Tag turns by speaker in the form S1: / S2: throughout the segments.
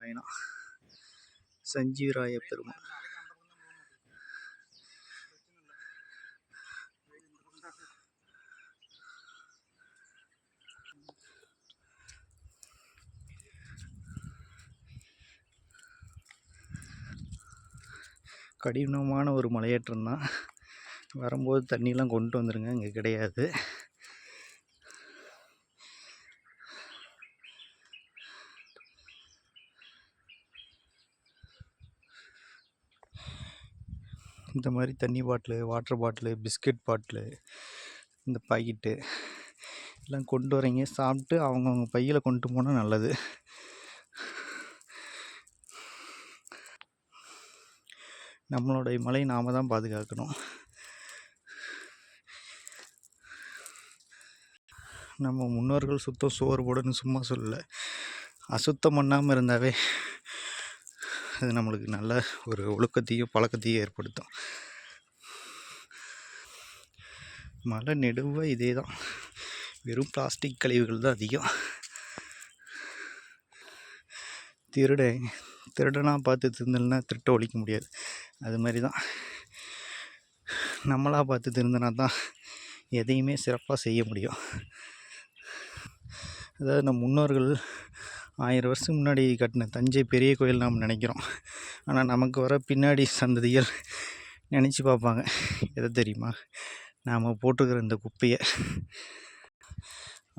S1: மலைனா சஞ்சீவராய பெருமாள். கடினமான ஒரு மலையேற்றம் தான். வரும்போது தண்ணியெலாம் கொண்டு வந்துடுங்க, இங்கே கிடையாது. இந்த மாதிரி தண்ணி bottle, water bottle, biscuit bottle, இந்த பாக்கெட்டு எல்லாம் கொண்டு வரீங்க. சாப்பிட்டு அவங்கவுங்க பையில் கொண்டு போனால் நல்லது. நம்மளுடைய மலை நாம் தான் பாதுகாக்கணும். நம்ம முன்னோர்கள் சுத்தம் சோறு போடணும்னு சும்மா சொல்லலை. அசுத்தம் பண்ணாமல் இருந்தாவே அது நம்மளுக்கு நல்ல ஒரு ஒழுக்கத்தையும் பழக்கத்தையும் ஏற்படுத்தும். மலை நெடுவாக இதே தான், வெறும் பிளாஸ்டிக் கழிவுகள் தான் அதிகம். திருடனாக பார்த்து திருந்தலைன்னா திருட்ட ஒழிக்க முடியாது. அது மாதிரி தான் நம்மளாக பார்த்து திருந்தினா தான் எதையுமே சிறப்பாக செய்ய முடியும். அதாவது நம் முன்னோர்கள் 1000 வருஷத்துக்கு முன்னாடி கட்டின தஞ்சை பெரிய கோயில் நாம் நினைக்கிறோம். ஆனால் நமக்கு வர பின்னாடி சந்ததிகள் நினச்சி பார்ப்பாங்க, எதை தெரியுமா, நாம் போட்டுக்கிற இந்த குப்பையை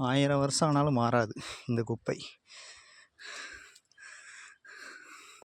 S1: 1000 வருஷம் ஆனாலும் மாறாது இந்த குப்பை.